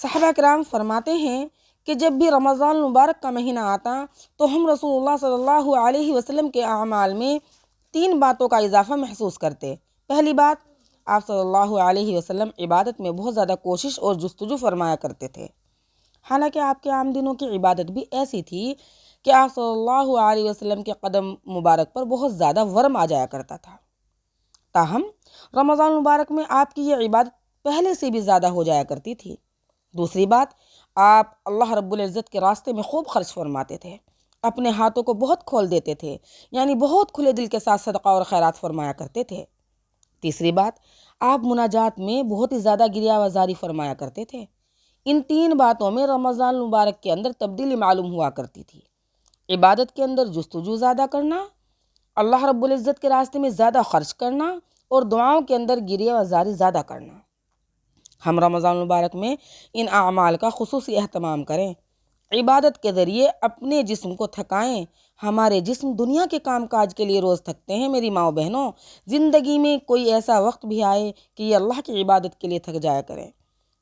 صحابہ کرام فرماتے ہیں کہ جب بھی رمضان المبارک کا مہینہ آتا تو ہم رسول اللہ صلی اللہ علیہ وسلم کے اعمال میں 3 باتوں کا اضافہ محسوس کرتے۔ پہلی بات، آپ صلی اللہ علیہ وسلم عبادت میں بہت زیادہ کوشش اور جستجو فرمایا کرتے تھے۔ حالانکہ آپ کے عام دنوں کی عبادت بھی ایسی تھی کہ آپ صلی اللہ علیہ وسلم کے قدم مبارک پر بہت زیادہ ورم آ جایا کرتا تھا، تاہم رمضان المبارک میں آپ کی یہ عبادت پہلے سے بھی زیادہ ہو جایا کرتی تھی۔ دوسری بات، آپ اللہ رب العزت کے راستے میں خوب خرچ فرماتے تھے، اپنے ہاتھوں کو بہت کھول دیتے تھے، یعنی بہت کھلے دل کے ساتھ صدقہ اور خیرات فرمایا کرتے تھے۔ تیسری بات، آپ مناجات میں بہت ہی زیادہ گریہ وزاری فرمایا کرتے تھے۔ ان 3 باتوں میں رمضان المبارک کے اندر تبدیلی معلوم ہوا کرتی تھی۔ عبادت کے اندر جستجو زیادہ کرنا، اللہ رب العزت کے راستے میں زیادہ خرچ کرنا، اور دعاؤں کے اندر گریہ وزاری زیادہ کرنا۔ ہم رمضان المبارک میں ان اعمال کا خصوصی اہتمام کریں، عبادت کے ذریعے اپنے جسم کو تھکائیں۔ ہمارے جسم دنیا کے کام کاج کے لیے روز تھکتے ہیں میری ماؤں بہنوں، زندگی میں کوئی ایسا وقت بھی آئے کہ یہ اللہ کی عبادت کے لیے تھک جایا کریں،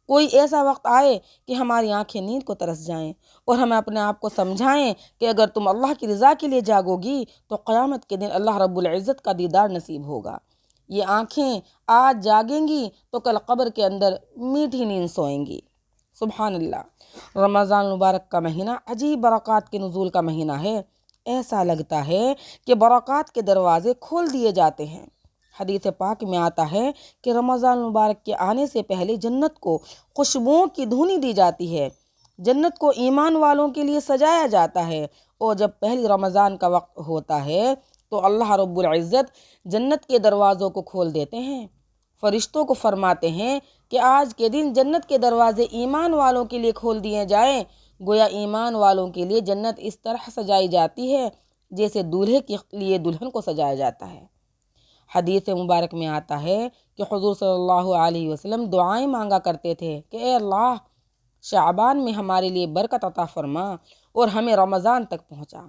کوئی ایسا وقت آئے کہ ہماری آنکھیں نیند کو ترس جائیں، اور ہمیں اپنے آپ کو سمجھائیں کہ اگر تم اللہ کی رضا کے لیے جاگو گی تو قیامت کے دن اللہ رب العزت کا دیدار نصیب ہوگا۔ یہ آنکھیں آج جاگیں گی تو کل قبر کے اندر میٹھی نیند سوئیں گی۔ سبحان اللہ، رمضان المبارک کا مہینہ عجیب برکات کے نزول کا مہینہ ہے۔ ایسا لگتا ہے کہ برکات کے دروازے کھول دیے جاتے ہیں۔ حدیث پاک میں آتا ہے کہ رمضان المبارک کے آنے سے پہلے جنت کو خوشبوؤں کی دھونی دی جاتی ہے، جنت کو ایمان والوں کے لیے سجایا جاتا ہے، اور جب پہلی رمضان کا وقت ہوتا ہے تو اللہ رب العزت جنت کے دروازوں کو کھول دیتے ہیں، فرشتوں کو فرماتے ہیں کہ آج کے دن جنت کے دروازے ایمان والوں کے لیے کھول دیے جائیں۔ گویا ایمان والوں کے لیے جنت اس طرح سجائی جاتی ہے جیسے دولہے کے لیے دلہن کو سجایا جاتا ہے۔ حدیث مبارک میں آتا ہے کہ حضور صلی اللہ علیہ وسلم دعائیں مانگا کرتے تھے کہ اے اللہ، شعبان میں ہمارے لیے برکت عطا فرما اور ہمیں رمضان تک پہنچا،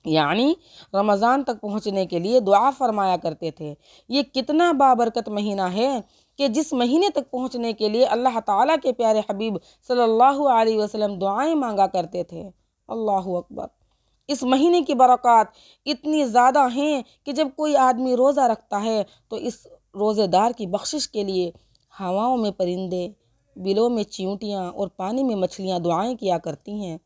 یعنی رمضان تک پہنچنے کے لیے دعا فرمایا کرتے تھے۔ یہ کتنا بابرکت مہینہ ہے کہ جس مہینے تک پہنچنے کے لیے اللہ تعالیٰ کے پیارے حبیب صلی اللہ علیہ وسلم دعائیں مانگا کرتے تھے۔ اللہ اکبر! اس مہینے کی برکات اتنی زیادہ ہیں کہ جب کوئی آدمی روزہ رکھتا ہے تو اس روزے دار کی بخشش کے لیے ہواؤں میں پرندے، بلوں میں چیونٹیاں اور پانی میں مچھلیاں دعائیں کیا کرتی ہیں،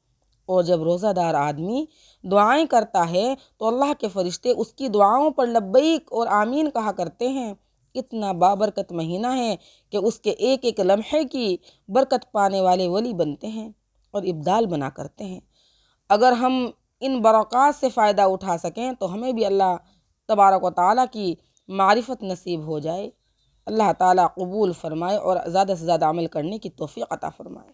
اور جب روزہ دار آدمی دعائیں کرتا ہے تو اللہ کے فرشتے اس کی دعاؤں پر لبیک اور آمین کہا کرتے ہیں۔ اتنا بابرکت مہینہ ہے کہ اس کے ایک ایک لمحے کی برکت پانے والے ولی بنتے ہیں اور ابدال بنا کرتے ہیں۔ اگر ہم ان برکات سے فائدہ اٹھا سکیں تو ہمیں بھی اللہ تبارک و تعالیٰ کی معرفت نصیب ہو جائے۔ اللہ تعالیٰ قبول فرمائے اور زیادہ سے زیادہ عمل کرنے کی توفیق عطا فرمائے۔